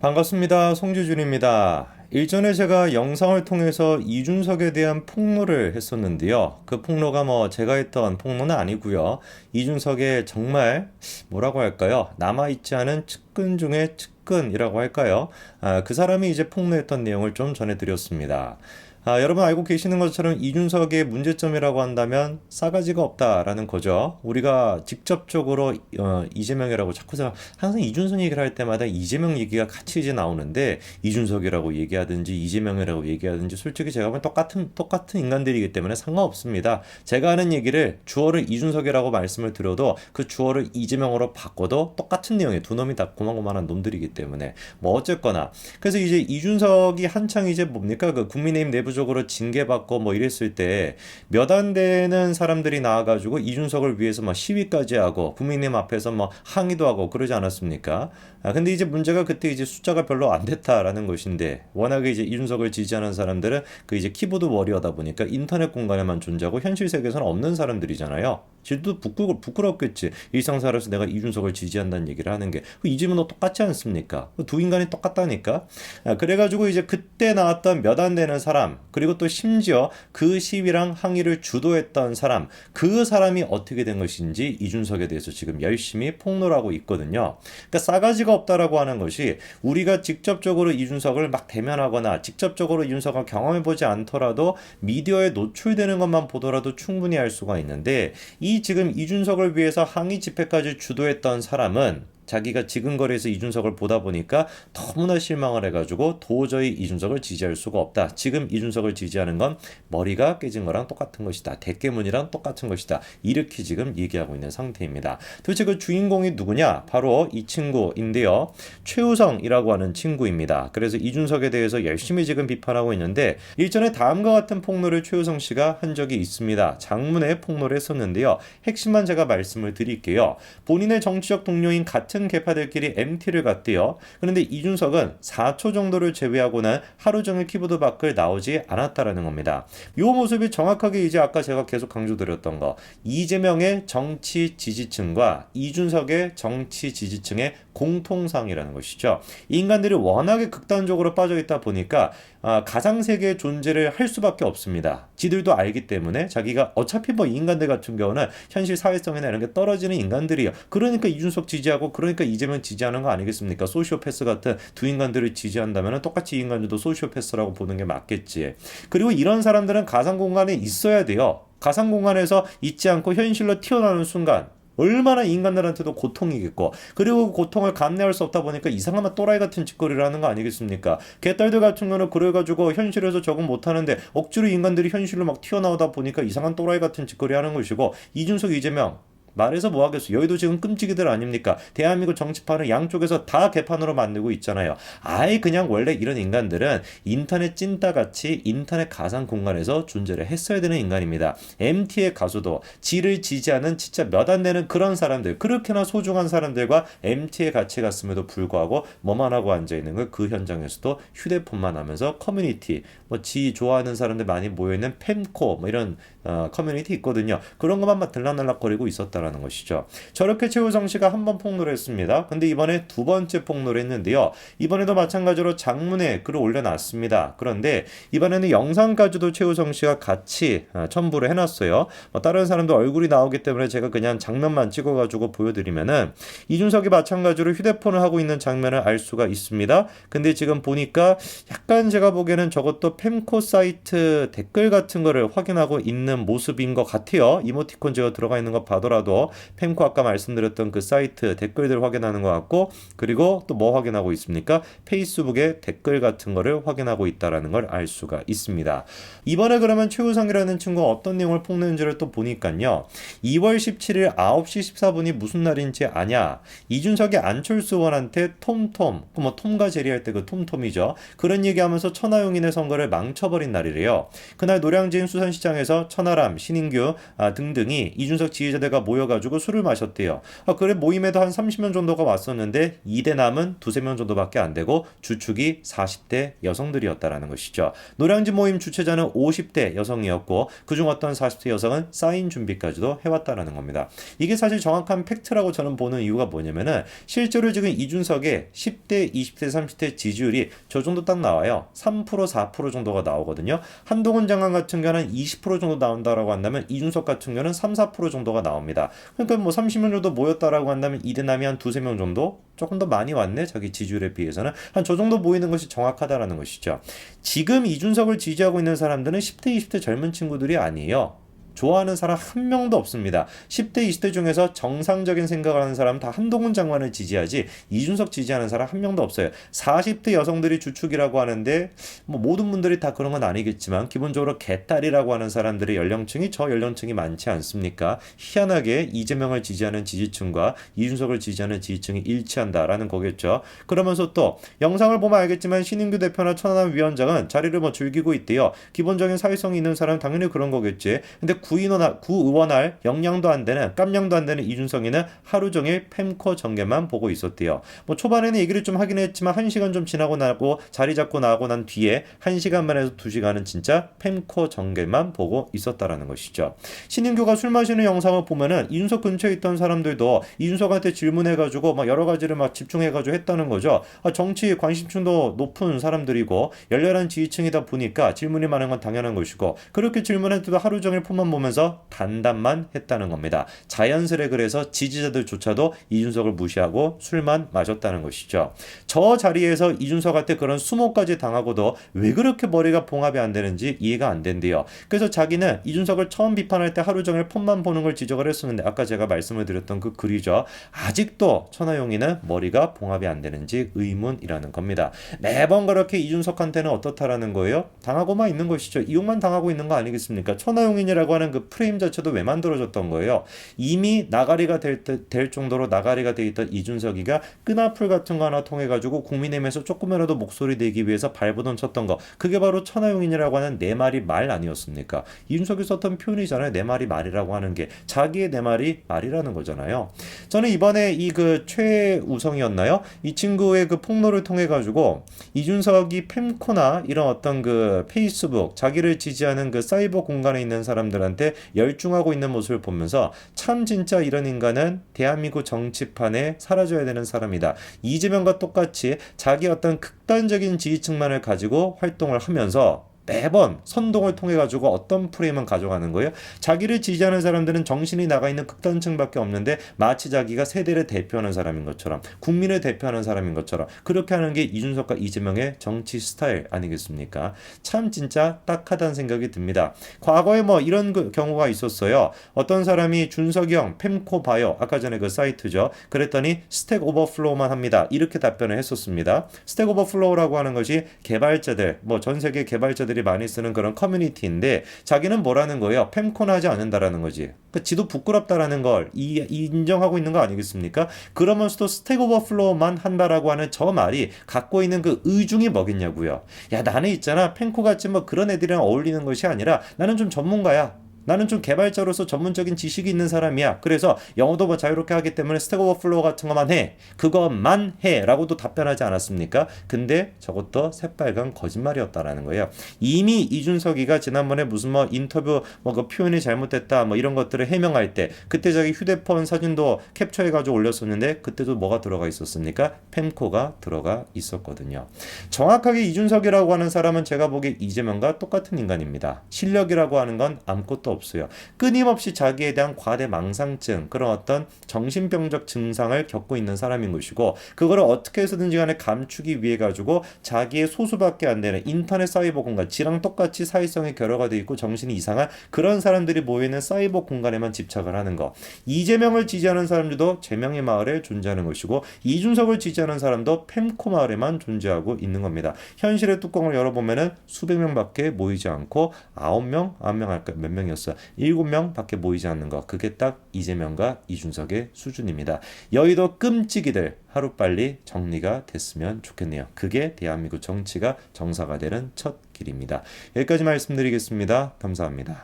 반갑습니다. 송지준입니다. 일전에 제가 영상을 통해서 이준석에 대한 폭로를 했었는데요. 그 폭로가 제가 했던 폭로는 아니고요. 이준석의 정말 뭐라고 할까요? 남아있지 않은 측근 중에 측근이라고 할까요? 그 사람이 이제 폭로했던 내용을 좀 전해드렸습니다. 여러분 알고 계시는 것처럼 이준석의 문제점이라고 한다면 싸가지가 없다라는 거죠. 우리가 직접적으로 이재명이라고 자꾸 항상 이준석 얘기를 할 때마다 이재명 얘기가 같이 이제 나오는데 이준석이라고 얘기하든지 이재명이라고 얘기하든지 솔직히 제가 보면 똑같은 인간들이기 때문에 상관없습니다. 제가 하는 얘기를 주어를 이준석이라고 말씀을 드려도 그 주어를 이재명으로 바꿔도 똑같은 내용이 두 놈이 다 고만고만한 놈들이기 때문에 어쨌거나 그래서 이제 이준석이 한창 이제 뭡니까 그 국민의힘 내부적으로 징계받고 이랬을 때 몇 안 되는 사람들이 나와가지고 이준석을 위해서 시위까지 하고 국민의힘 앞에서 항의도 하고 그러지 않았습니까? 근데 이제 문제가 그때 이제 숫자가 별로 안 됐다라는 것인데 워낙에 이제 이준석을 지지하는 사람들은 그 이제 키보드 워리어다 보니까 인터넷 공간에만 존재하고 현실 세계에서는 없는 사람들이잖아요. 지도 부끄럽겠지. 일상생활에서 내가 이준석을 지지한다는 얘기를 하는 게 이재명도 똑같지 않습니까? 두 인간이 똑같다니까. 그래가지고 이제 그때 나왔던 몇 안 되는 사람 그리고 또 심지어 그 시위랑 항의를 주도했던 사람 그 사람이 어떻게 된 것인지 이준석에 대해서 지금 열심히 폭로를 하고 있거든요. 그러니까 싸가지가 없다라고 하는 것이 우리가 직접적으로 이준석을 막 대면하거나 직접적으로 이준석을 경험해보지 않더라도 미디어에 노출되는 것만 보더라도 충분히 알 수가 있는데 이 지금 이준석을 위해서 항의 집회까지 주도했던 사람은 자기가 지근거리에서 이준석을 보다 보니까 너무나 실망을 해가지고 도저히 이준석을 지지할 수가 없다. 지금 이준석을 지지하는 건 머리가 깨진 거랑 똑같은 것이다. 대깨문이랑 똑같은 것이다. 이렇게 지금 얘기하고 있는 상태입니다. 도대체 그 주인공이 누구냐? 바로 이 친구인데요. 최우성이라고 하는 친구입니다. 그래서 이준석에 대해서 열심히 지금 비판하고 있는데 일전에 다음과 같은 폭로를 최우성 씨가 한 적이 있습니다. 장문의 폭로를 했었는데요. 핵심만 제가 말씀을 드릴게요. 본인의 정치적 동료인 같은 개파들끼리 MT를 갔대요. 그런데 이준석은 4초 정도를 제외하고는 하루 종일 키보드 밖을 나오지 않았다라는 겁니다. 이 모습이 정확하게 이제 아까 제가 계속 강조드렸던 거 이재명의 정치 지지층과 이준석의 정치 지지층의 공통상이라는 것이죠. 이 인간들이 워낙에 극단적으로 빠져있다 보니까 가상세계의 존재를 할 수밖에 없습니다. 지들도 알기 때문에 자기가 어차피 이 인간들 같은 경우는 현실 사회성이나 이런 게 떨어지는 인간들이에요. 그러니까 이준석 지지하고 그러니까 이재명 지지하는 거 아니겠습니까? 소시오패스 같은 두 인간들을 지지한다면 똑같이 이 인간들도 소시오패스라고 보는 게 맞겠지. 그리고 이런 사람들은 가상공간에 있어야 돼요. 가상공간에서 있지 않고 현실로 튀어나오는 순간 얼마나 인간들한테도 고통이겠고 그리고 그 고통을 감내할 수 없다 보니까 이상한 또라이 같은 짓거리를 하는 거 아니겠습니까? 개딸들 같은 경우는 그래가지고 현실에서 적응 못하는데 억지로 인간들이 현실로 막 튀어나오다 보니까 이상한 또라이 같은 짓거리 하는 것이고 이준석 이재명 말해서 뭐 하겠어. 여의도 지금 끔찍이들 아닙니까? 대한민국 정치판을 양쪽에서 다 개판으로 만들고 있잖아요. 아예 그냥 원래 이런 인간들은 인터넷 찐따같이 인터넷 가상 공간에서 존재를 했어야 되는 인간입니다. MT에 가서도 지를 지지하는 진짜 몇 안 되는 그런 사람들 그렇게나 소중한 사람들과 MT에 같이 갔음에도 불구하고 뭐만 하고 앉아있는 걸 그 현장에서도 휴대폰만 하면서 커뮤니티 지 좋아하는 사람들 많이 모여있는 펜코 이런 커뮤니티 있거든요. 그런 것만 막 들락날락거리고 있었다라는 것이죠. 저렇게 최우성 씨가 한 번 폭로를 했습니다. 근데 이번에 두 번째 폭로를 했는데요. 이번에도 마찬가지로 장문에 글을 올려놨습니다. 그런데 이번에는 영상까지도 최우성 씨가 같이 첨부를 해놨어요. 다른 사람도 얼굴이 나오기 때문에 제가 그냥 장면만 찍어가지고 보여드리면은 이준석이 마찬가지로 휴대폰을 하고 있는 장면을 알 수가 있습니다. 근데 지금 보니까 약간 제가 보기에는 저것도 펜코 사이트 댓글 같은 거를 확인하고 있는 모습인 것 같아요. 이모티콘 제가 들어가 있는 거 봐더라도 펜코 아까 말씀드렸던 그 사이트 댓글들 확인하는 것 같고 그리고 또 뭐 확인하고 있습니까? 페이스북에 댓글 같은 거를 확인하고 있다라는 걸 알 수가 있습니다. 이번에 그러면 최우성이라는 친구가 어떤 내용을 폭로했는지를 또 보니까요. 2월 17일 9시 14분이 무슨 날인지 아냐? 이준석이 안철수 의원한테 톰톰, 톰과 제리할 때 그 톰톰이죠. 그런 얘기하면서 천하용인의 선거를 망쳐버린 날이래요. 그날 노량진 수산시장에서 천하람, 신인규 등등이 이준석 지지자들과 모여 모여가지고 술을 마셨대요. 그래 모임에도 한 30명 정도가 왔었는데 2대 남은 두세 명 정도밖에 안 되고 주축이 40대 여성들이었다라는 것이죠. 노량진 모임 주최자는 50대 여성이었고 그중 어떤 40대 여성은 사인 준비까지도 해왔다라는 겁니다. 이게 사실 정확한 팩트라고 저는 보는 이유가 뭐냐면은 실제로 지금 이준석의 10대, 20대, 30대 지지율이 저 정도 딱 나와요. 3%, 4% 정도가 나오거든요. 한동훈 장관 같은 경우는 20% 정도 나온다라고 한다면 이준석 같은 경우는 3, 4% 정도가 나옵니다. 그러니까 뭐 30명 정도 모였다라고 한다면 이대남이 한 두세 명 정도? 조금 더 많이 왔네. 자기 지지율에 비해서는 한 저 정도 모이는 것이 정확하다라는 것이죠. 지금 이준석을 지지하고 있는 사람들은 10대, 20대 젊은 친구들이 아니에요. 좋아하는 사람 한 명도 없습니다. 10대, 20대 중에서 정상적인 생각을 하는 사람은 다 한동훈 장관을 지지하지 이준석 지지하는 사람 한 명도 없어요. 40대 여성들이 주축이라고 하는데 뭐 모든 분들이 다 그런 건 아니겠지만 기본적으로 개딸이라고 하는 사람들의 연령층이 저 연령층이 많지 않습니까? 희한하게 이재명을 지지하는 지지층과 이준석을 지지하는 지지층이 일치한다라는 거겠죠. 그러면서 또 영상을 보면 알겠지만 신인규 대표나 천하람 위원장은 자리를 뭐 즐기고 있대요. 기본적인 사회성이 있는 사람은 당연히 그런 거겠지. 근데 구의원할 역량도 안 되는 깜냥도 안 되는 이준석이는 하루 종일 펜코 전개만 보고 있었대요. 뭐 초반에는 얘기를 좀 하긴 했지만 1시간 좀 지나고 나고 자리 잡고 나고 난 뒤에 1시간 만에서 2시간은 진짜 펜코 전개만 보고 있었다라는 것이죠. 신인규가 술 마시는 영상을 보면은 이준석 근처에 있던 사람들도 이준석한테 질문해가지고 막 여러 가지를 막 집중해가지고 했다는 거죠. 정치 관심층도 높은 사람들이고 열렬한 지지층이다 보니까 질문이 많은 건 당연한 것이고 그렇게 질문해도 하루 종일 폰만 보면서 단답만 했다는 겁니다. 자연스레 그래서 지지자들조차도 이준석을 무시하고 술만 마셨다는 것이죠. 저 자리에서 이준석한테 그런 수모까지 당하고도 왜 그렇게 머리가 봉합이 안 되는지 이해가 안 된대요. 그래서 자기는 이준석을 처음 비판할 때 하루 종일 폰만 보는 걸 지적을 했었는데 아까 제가 말씀을 드렸던 그 글이죠. 아직도 천하용인은 머리가 봉합이 안 되는지 의문이라는 겁니다. 매번 그렇게 이준석한테는 어떻다라는 거예요? 당하고만 있는 것이죠. 이용만 당하고 있는 거 아니겠습니까? 천하용인이라고 하는 그 프레임 자체도 왜 만들어졌던 거예요? 이미 나가리가 될 정도로 나가리가 돼 있던 이준석이가 끈앞을 같은 거 하나 통해 가지고 국민의힘에서 조금이라도 목소리 내기 위해서 발버둥 쳤던 거 그게 바로 천하용인이라고 하는 내 말이 말 아니었습니까? 이준석이 썼던 표현이잖아요. 내 말이 말이라고 하는 게 자기의 내 말이 말이라는 거잖아요. 저는 이번에 이 그 최우성이었나요? 이 친구의 그 폭로를 통해 가지고 이준석이 펜코나 이런 어떤 그 페이스북 자기를 지지하는 그 사이버 공간에 있는 사람들한테 열중하고 있는 모습을 보면서 참 진짜 이런 인간은 대한민국 정치판에 사라져야 되는 사람이다. 이재명과 똑같이 자기 어떤 극단적인 지지층만을 가지고 활동을 하면서 매번 선동을 통해 가지고 어떤 프레임을 가져가는 거예요. 자기를 지지하는 사람들은 정신이 나가 있는 극단층밖에 없는데 마치 자기가 세대를 대표하는 사람인 것처럼 국민을 대표하는 사람인 것처럼 그렇게 하는 게 이준석과 이재명의 정치 스타일 아니겠습니까? 참 진짜 딱하다는 생각이 듭니다. 과거에 뭐 이런 경우가 있었어요. 어떤 사람이 준석이 형 펜코 봐요. 아까 전에 그 사이트죠. 그랬더니 스택 오버플로우만 합니다. 이렇게 답변을 했었습니다. 스택 오버플로우라고 하는 것이 개발자들 뭐 전 세계 개발자들이 많이 쓰는 그런 커뮤니티인데 자기는 뭐라는 거예요? 펜코는 하지 않는다라는 거지. 그러니까 지도 부끄럽다라는 걸 인정하고 있는 거 아니겠습니까? 그러면서도 스택 오버플로우만 한다라고 하는 저 말이 갖고 있는 그 의중이 뭐겠냐고요. 야 나는 있잖아 펜코 같이 뭐 그런 애들이랑 어울리는 것이 아니라 나는 좀 전문가야. 나는 좀 개발자로서 전문적인 지식이 있는 사람이야. 그래서 영어도 뭐 자유롭게 하기 때문에 스택 오버플로우 같은 것만 해. 그것만 해. 라고도 답변하지 않았습니까? 근데 저것도 새빨간 거짓말이었다라는 거예요. 이미 이준석이가 지난번에 무슨 뭐 인터뷰 뭐 그 표현이 잘못됐다 뭐 이런 것들을 해명할 때 그때 자기 휴대폰 사진도 캡처해가지고 올렸었는데 그때도 뭐가 들어가 있었습니까? 펜코가 들어가 있었거든요. 정확하게 이준석이라고 하는 사람은 제가 보기에 이재명과 똑같은 인간입니다. 실력이라고 하는 건 아무것도 없어요. 끊임없이 자기에 대한 과대망상증 그런 어떤 정신병적 증상을 겪고 있는 사람인 것이고 그거를 어떻게 해서든지 간에 감추기 위해 가지고 자기의 소수밖에 안 되는 인터넷 사이버 공간 지랑 똑같이 사회성이 결여가 돼 있고 정신이 이상한 그런 사람들이 모이는 사이버 공간에만 집착을 하는 거. 이재명을 지지하는 사람들도 제명의 마을에 존재하는 것이고 이준석을 지지하는 사람도 펜코 마을에만 존재하고 있는 겁니다. 현실의 뚜껑을 열어보면은 수백 명밖에 모이지 않고 9명 할까 몇 명이었어요. 7명 밖에 모이지 않는 것. 그게 딱 이재명과 이준석의 수준입니다. 여의도 끔찍이들 하루빨리 정리가 됐으면 좋겠네요. 그게 대한민국 정치가 정사가 되는 첫 길입니다. 여기까지 말씀드리겠습니다. 감사합니다.